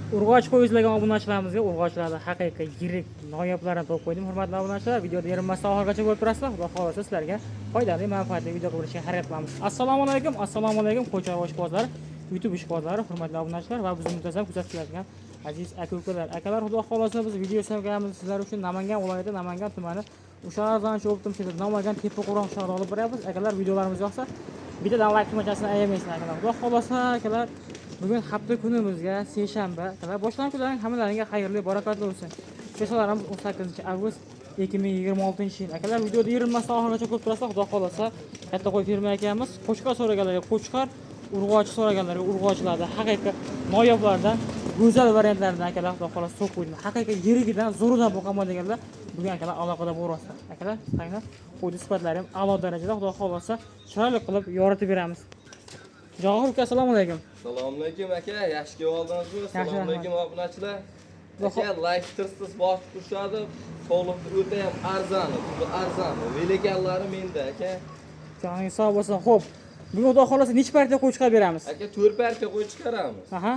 Urg'och qo'y izlagan obunachilarimizga urg'ochlarda haqiqiy yirik noyoblarni to'p qo'ydim. Hurmatli obunachilar, videoda erinmasdan oxirigacha ko'rib turasizlar. Xudo xolasa sizlarga foydali, manfaatli video qilishga harakat qilamiz. Assalomu alaykum, qo'ychar ishqibozlari, YouTube ishqibozlari, hurmatli obunachilar va bizni muntazam kuzatib kelgan aziz akalar, xudo xolasa biz video sevganimiz sizlar uchun Namangan viloyati, Namangan tumani Ushalardan o'tdim, Namangan Tepaquron shahrida olib boryapmiz. Akalar, videolarimiz yoqsa bittadan like tugmachasini ayamaysizlar akalar. Xudo xolasa akalar, bugun hafta kunimizga seshanba, akalar, boshlangan kunlaring hammalaringga xayrli, barakatli bo'lsin. Speciallarimiz 18-avgust 2026-yil. Akalar, videoda erinmasdan oxirigacha ko'rib turasizlar. Xudo xolasa katta qo'y firma ekanmiz. Qo'chqor so'raganlarga qo'chqor, urg'och so'raganlarga urg'ochlarda haqiqiy noyoblardan, go'zal variantlardan akalar, xudo xolasa so'q qo'ydim. Haqiqiy yirigidan, zo'ridan boqaman deganlar bugun akalar aloqada bo'lasizlar. Akalar, qaranglar, qo'ydi sifatlari ham a'lo darajada, xudo xolasa chiroyli qilib yoritib beramiz. Javohir aka, assalomu alaykum. Assalomu alaykum aka, yaxshi keldingizmi? Assalomu alaykum obunachilar. Aka, like tirsiz bosib turishadi. Sog'liqni o'ta ham arzon. Bu arzon. Velekanlari menda aka. Joningiz sog' bo'lsin. Xo'p, bugun xudo xolasa necha partiya qo'y chiqarib beramiz? Aka, 4 partiya qo'y chiqaramiz. Aha.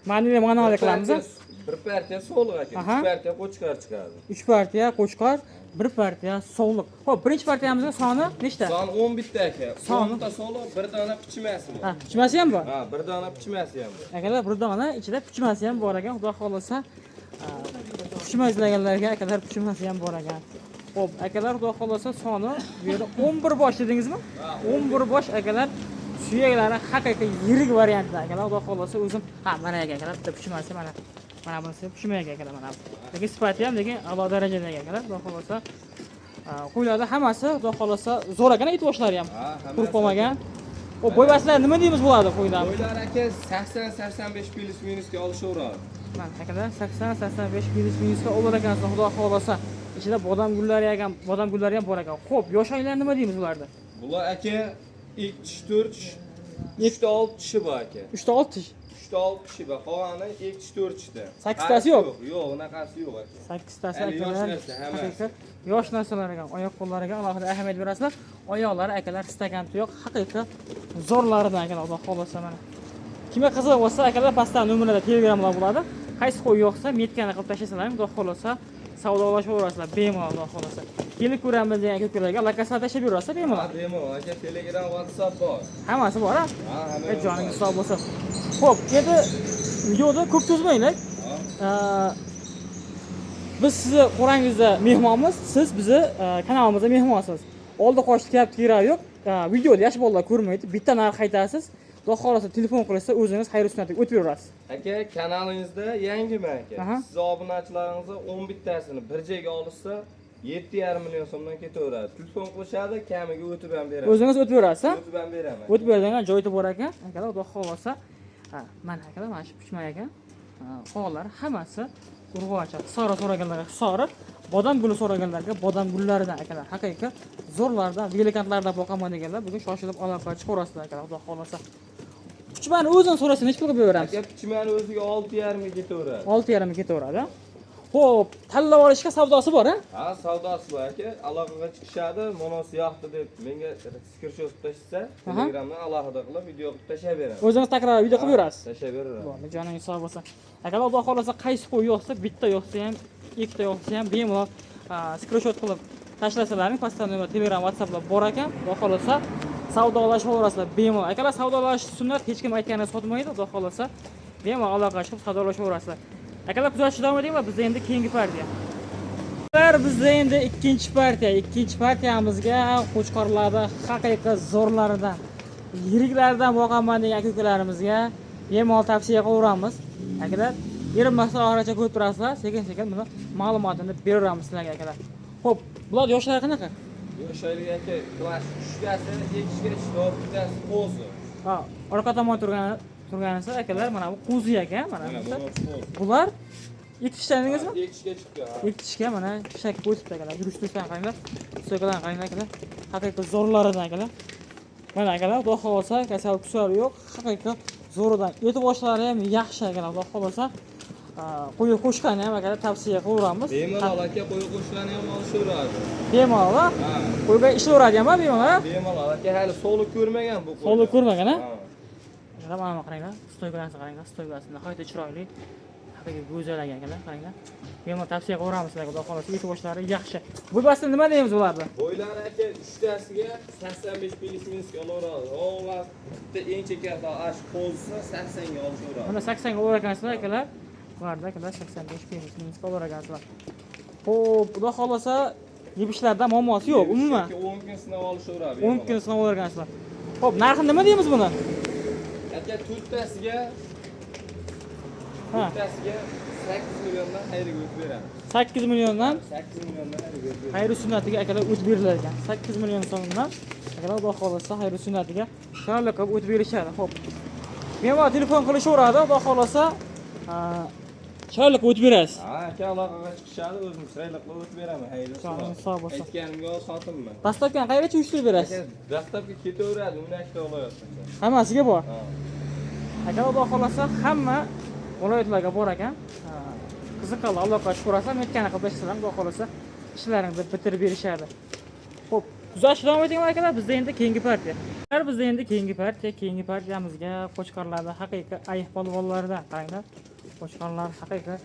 Ma'naviy ma'noda qilamiz. 1 partiya so'liq aka, 3 partiya qo'chqor chiqadi. 3 partiya qo'chqor, 1 partiya so'liq. Xo'p, birinchi partiyamizning soni nechta? Soni 11 ta aka. 10 ta so'liq, 1 dona pichmasi bor. Ha, pichmasi ham bor. Ha, 1 dona pichmasi ham bor. Akalar, 1 dona ichida pichmasi ham bor ekan. Xudo xolasa pichma izlaganlarga akalar pichmasi ham bor ekan. Xo'p, akalar, xudo xolasa soni bu yerda 11 bosh dedingizmi? 11 bosh akalar. Suyaklari haqiqiy yirik variantda akalar, xudo xolasa o'zim mana akalar, bitta pichmasi mana bunisi pichmaga akalar mana. Lekin sifati ham lekin a'lo darajadagi akalar, xudo xolasa qo'ylarda hammasi xudo xolasa zo'r ekan, it boshlari ham qurib qolmagan. Xo'p, bo'ybaslari nima deymiz bo'ladi qo'ylar? Qo'ylar aka 80-85 plus minusga olishaveradi. Mana akalar 80-85 plus minusga olar ekansiz, xudo xolasa. Ichida bodam gullari ham bor ekan. Xo'p, yosh oylar nima deymiz ularda? Bular aka 2-4 3-6 tishi bor aka. 3-6 tish. 3-6 tishi bor. Qolgani 2-4 tishda. 8 tasi yo'q. Yo'q, unaqasi yo'q aka. 8 tasi akalar. Haqiqat yosh narsalar ekan, oyoq qo'llariga alohida ahamiyat berasizlar. Oyoqlari akalar stakan tuyoq, haqiqat zo'rlaridan akalar, xudo xolasa mana. Kimga qiziq bo'lsa akalar pastdan nomerda telegramlar bo'ladi. Qaysi qo'y yo'qsa metkani qilib tashlasalar, xudo xolasa savdolashaverasizlar bemalol, xudo xolasa. Kelib ko'ramiz degan ko'plarga lokatsiya tashlab berasizlar bemalol. Bemalol aka, Telegram, WhatsApp bor. Hammasi bor-a? Ha, hamma. Joningiz sog' bo'lsin. Xo'p, endi videoda ko'p cho'zmaylik. Biz sizni qo'rangizda mehmonmiz, siz bizni kanalimizda mehmonsiz. Oldi qochib kelib kerak yo'q. Videoda yosh bolalar ko'rmaydi. Bitta narx aytasiz. Xudo xolasa telefon qilsa o'zingiz xayr sunnatga o'tib berasiz. Aka, kanalingizda yangiman aka. Siz obunachilaringizni 11 tasini bir joyga olishsa 7,5 million so'mdan ketaveradi. Telefon qilishadi, kamiga o'tib ham beradi. O'zingiz o'tib berasiz, ha? O'tib ham beraman. O'tib beradigan joyda bor ekan. Akalar, xudo xolasa, mana akalar, mana shu pichma ekan. Qolganlar hammasi urg'och. Hisori so'raganlarga hisori, bodam guli so'raganlarga bodam gullaridan akalar. Haqiqiy zo'rlardan, velikantlardan boqaman deganlar bugun shoshilib aloqa chiqarasizlar akalar, xudo xolasa. Pichmani o'zini so'rasa nechta pulga beramiz? Aka, pichmani o'ziga 6,5 ga ketaveradi. 6,5 ga ketaveradi. Xo'p, tanlab olishga savdosi bor-a? Ha, savdosi bor aka. Aloqaga chiqishadi, monosi yoqdi deb menga screenshot tashisa, Telegramdan alohida qilib video qilib tashlab beraman. O'zingiz takror video qilib berasiz. Tashlab beraman. Bo'ldi, joningiz sog' bo'lsin. Akalar, xudo xolasa qaysi qo'y yo'qsa, bitta yo'qsa ham, ikkita yo'qsa ham bemalol screenshot qilib tashlasalaring, pastdan Telegram, WhatsApplar bor ekan. Xudo xolasa savdolashaverasizlar bemalol. Akalar, savdolash sunnat, hech kim aytganini sotmaydi. Xudo xolasa bemalol aloqa chiqib savdolashaverasizlar. Akalar, kuzatishni davom etinglar. Bizda endi keyingi partiya. Bizda endi ikkinchi partiyamizga qo'chqorlarda haqiqiy zo'rlaridan, yiriklaridan boqaman degan aka-ukalarimizga bemalol tavsiya qilaveramiz. Akalar, erinmasdan oxirigacha ko'rib turasizlar, sekin-sekin buni ma'lumotini beramiz sizlarga akalar. Xo'p, bular yoshlari qanaqa? Yoshlariga aka, klass 3gasi, 2ga 4gasi qo'zi. Ha, orqa tomon turganisi akalar, mana bu qo'zi ekan, mana bular ikki tishlandingizmi? Ikki tishga chiqdi. Ikki tishga mana shak qo'yibdi akalar. Yurishdan qaranglar. So'kadan qaranglar akalar. Haqiqiy zo'rlaridan akalar. Mana akalar, xudo xolasa kasal kusari yo'q. Haqiqiy zo'ridan. Eti boshlari ham yaxshi akalar, xudo xolasa. Qo'y qo'shqani ham akalar tavsiya qilaveramiz. Bemalol aka, qo'y qo'shqani ham olishaveradi. Bemalol, ha? Qo'yga ishlayveradi-mi bemalol? Bemalol aka, hali so'liq ko'rmagan bu qo'y. So'liq ko'rmagan, ha? Mana qaranglar, stoygalarni qaranglar, stoygasini nihoyatda chiroyli. haqiqiy go'zal akalar, qaranglar. Men tavsiya qilamiz sizlarga, xudo xolasa e'tiborlari yaxshi. Bu basda nima deymiz bularni? Bo'ylari aka 3 tasiga 85 plyus-minusga olaveradi. O'g'las bitta eng chekada ash qo'zsa 80 ga olaveradi. Mana 80 ga olar ekansizlar akalar. Bularda akalar 85 plyus-minusga olar ekansizlar. Xo'p, xudo xolasa yebishlarda muammosi yo'q, umuman. 10 kun sinab olishaveradi. 10 kun sinab olar ekansizlar. Xo'p, narxi nima deymiz buni? Aka 4 tasiga Ha, 8 milliondan xayriga o'tib beramiz. 8 milliondan 8 milliondan xayriga o'tib beramiz. xayri sunnatiga akalar o'tib berilar ekan. 8 million so'mdan akalar xudo xolasa xayri sunnatiga chiroyli qilib o'tib berishadi. Xo'p. Men va telefon qilishaveradi, xudo xolasa chiroyli qilib o'tib berasiz. Ha, aka aloqaga chiqishadi, o'zim chiroyli qilib o'tib beraman. Xayri Jonim sog' bo'lsin. Aytganimga sotimman. Dastavkani qayergacha uyushtirib berasiz? Dastlabki ketaveradi, unakda olayotgan. Hammasiga bor. Ha. Akalar xudo xolasa hamma viloyatlarga bor ekan. Qiziqadi, aloqa chiqarsa, aytgani qilib tashlasam, xudo xolasa ishlaringni bitirib berishadi. Xo'p, kuzatish davom etaman akalar. Bizda endi keyingi partiya. Bizda endi keyingi partiyamizga qo'chqorlarda haqiqiy ayh polvonlardan qaranglar. Qo'chqorlar haqiqiy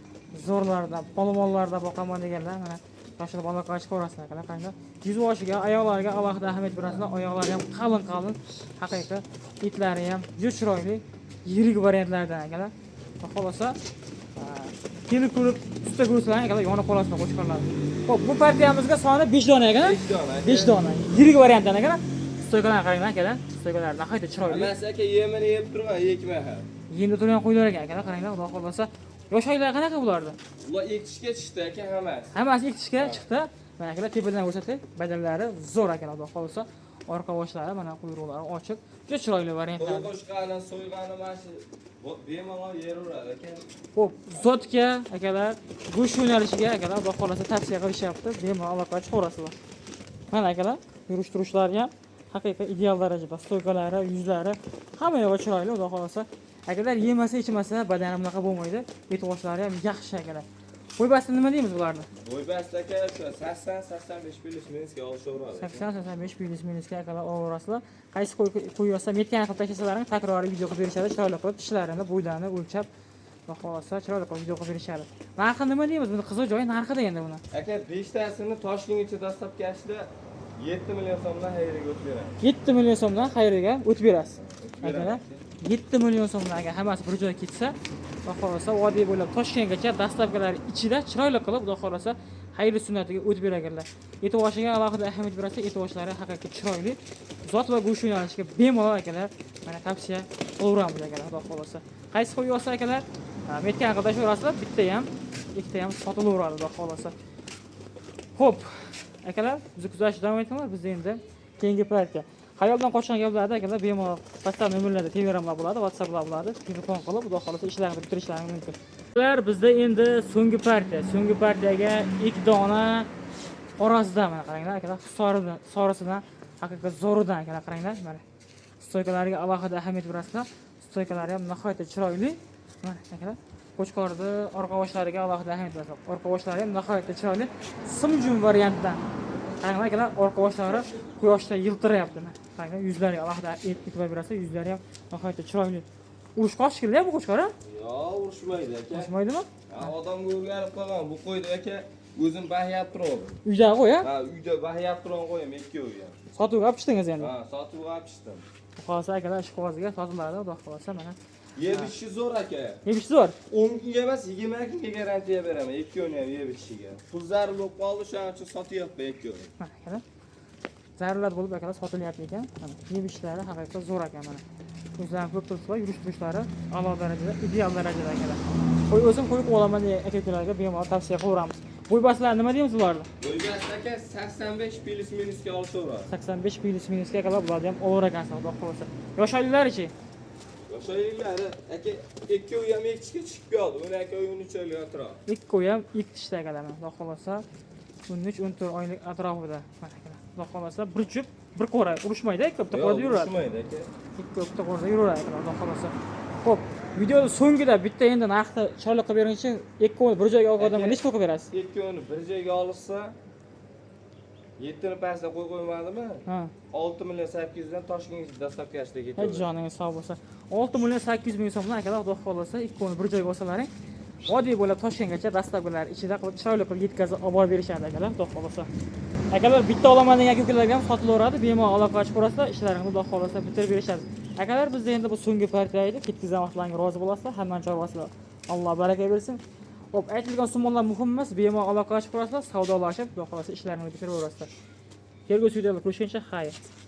zo'rlardan, polvonlarda boqaman deganlar mana yoshlar aloqa chiqarasizlar akalar. Qaranglar. Yuzboshiga, oyoqlariga alohida ahamiyat berasizlar. Oyoqlari ham qalin, haqiqiy itlari ham juda chiroyli, yirik variantlardan akalar. Xolosa kelib ko'rib usta ko'rsalaring akalar yonib qolasizlar qo'chqorlar. Xo'p, bu partiyamizga soni 5 dona ekan. 5 dona. Yirik variantdan ekan. Stoykalarni qaranglar akalar. Stoykalar nihoyatda chiroyli. Hammasi aka yemini yeb turgan, yekma ha. Yemda turgan qo'ylar ekan akalar, qaranglar, xudo xolasa. Yosh oylar qanaqa bulardi? Ular ekishga chiqdi aka hammasi. Hammasi ekishga chiqdi. Mana akalar tepadan ko'rsatdik. Badallari zo'r akalar, xudo xolasa. Orqa boshlari mana quyruqlari ochiq. Juda chiroyli variantlar. Qo'shqani, so'yg'ani mana shu bemalol yeraveradi aka. Xo'p, zotga akalar, go'sht yo'nalishiga akalar, xudo xolasa tavsiya qilishyapti. Bemalol aloqa chiqarasizlar. Mana akalar, yurish-turishlari ham haqiqiy ideal darajada. Stoykalari, yuzlari hamma yo'g'i chiroyli, xudo xolasa. Akalar yemasa, ichmasa badani bunaqa bo'lmaydi. E'tiborlari ham yaxshi akalar. Qo'y basti nima deymiz bularni? Qo'y basti aka shu 80-85 plyus-minusga olishaveradi. 80-85 plyus-minusga akalar olaverasizlar. Qaysi qo'y yozsa, metgani qilib tashlasalaring takroriy video qilib berishadi. Chiroyli qilib tishlarini, bo'ylarini o'lchab, xudo xolasa chiroyli qilib video qilib berishadi. Narxi nima deymiz? Buni qizil joyi narxida endi buni. Aka 5 tasini Toshkentgacha dastlabkashida 7 million so'mdan xayriga o'tib beramiz. 7 million so'mdan xayriga o'tib berasiz. Akalar 7 million so'mdan agar hammasi bir joyga ketsa, xudo xolasa vodiy bo'ylab Toshkentgacha dastavkalar ichida chiroyli qilib, xudo xolasa xayri sunnatiga o'tib berganlar. E'tiboshiga alohida ahamiyat berasiz, e'tiborlari haqiqiy chiroyli. Zot va go'sht yo'nalishiga bemalol akalar, mana tavsiya qilaveramiz akalar, xudo xolasa. Qaysi qo'y olsa akalar, metgan qadashaverasizlar, bitta ham, ikkita ham sotilaveradi, xudo xolasa. Xo'p, akalar, bizni kuzatish davom etamiz. Biz endi keyingi partiya. Xayoldan qochgan gaplarda akalar bemalol pastda nomerlarda Telegramlar bo'ladi, WhatsApplar bo'ladi. Telefon qilib, xudo xolasa ishlaringizni bitirishlaringiz mumkin. Ular bizda endi so'nggi partiyaga 2 dona orasida mana qaranglar akalar, sorisidan, haqiqiy zo'ridan akalar qaranglar. Mana stoykalariga alohida ahamiyat berasizlar. Stoykalari ham nihoyatda chiroyli. Mana akalar, qo'chqorni orqa boshlariga alohida ahamiyat berasizlar. Orqa boshlari ham nihoyatda chiroyli. Simjum variantdan. Qaranglar akalar, orqa boshlari quyoshda yiltirayapti. Qaranglar, yuzlariga alohida e'tibor berasizlar. Yuzlari ham nihoyatda chiroyli. Urush qochishkilda bu qo'chqor a? Yo'q, urushmaydi aka. Urushmaydimi? Ha, odamga o'rganib qolgan. Bu qo'ydi aka, o'zim bahyab turadi. Uydagi qo'y a? Ha, uyda bahyab turgan qo'yim, ikkovi ham. Sotuvga olib chiqdingiz endi. Ha, sotuvga olib chiqdim. Xolasa akalar ishqibozga sotiladi, xudo xolasa mana. Yeb ichishi zo'r aka. Yeb ichishi zo'r. 10 kunga emas, 20 kunga garantiya beraman. Ikkovini ham yeb ichishiga. Pul zarur bo'lib qoldi, shuning uchun sotyapman ikkovini. Mana akalar. Zarurat bo'lib akalar sotilyapti ekan. Mana yeb ichishlari haqiqatan zo'r ekan mana. O'zlari ko'p turibdi, yurish-turishlari a'lo darajada, ideal darajada akalar. Qo'y o'zim qo'yib olaman degan aka-ukalarga bemalol tavsiya qilaveramiz. Qo'y baslar nima deymiz ularni? Qo'y bas aka 85 plyus-minusga olishaveradi. 85 plyus-minusga akalar bularni ham olaver ekansiz, xudo xolasa. Yosh oilalari-chi? Yosh oilalari aka ikkovi ham ekishga chiqib qoldi. 12 oy 13 oylik atrof. Ikkovi ham ikkita akalar, xudo xolasa 13-14 oylik atrofida. Mana akalar. Xudo xolasa bir jup bir qo'ra urushmaydi, ikkita qo'rda yuradi. Urushmaydi aka. Ikkita qo'rda yuradi, xudo xolasa. Xo'p, videoning so'ngida bitta endi narxni chiroyli qilib bering uchun ikkovini bir joyga olgan odamga nechta qilib berasiz? Ikkovini bir joyga olsa 7 ni pastda qo'y qo'ymadimi? Ha. 6 million 800 dan Toshkentgacha dastavkashda ketadi. Hech joningiz sog' bo'lsa. 6 million 800 ming so'mdan akalar, xudo xolasa ikkovini bir joyga olsalaring, oddiy bo'lib Toshkentgacha dastabalar ichida qilib chiroyli qilib yetkazib olib borib berishadi akalar, xudo xohlasa. Akalar bitta olaman degan ukalarga ham sotilaveradi, bemalol aloqa qilib ko'rasizlar, ishlaringizni xudo xohlasa bitirib berishadi. Akalar bizda endi bu so'nggi partiya edi, ketkizgan vaqtlaringiz rozi bo'lasizlar, hamma joylasizlar. Alloh baraka bersin. Hop, aytilgan summalar muhim emas, bemalol aloqa qilib ko'rasizlar, savdolashib, xudo xohlasa ishlaringizni bitirib berasizlar. Kelgusi videoda ko'rishguncha xayr.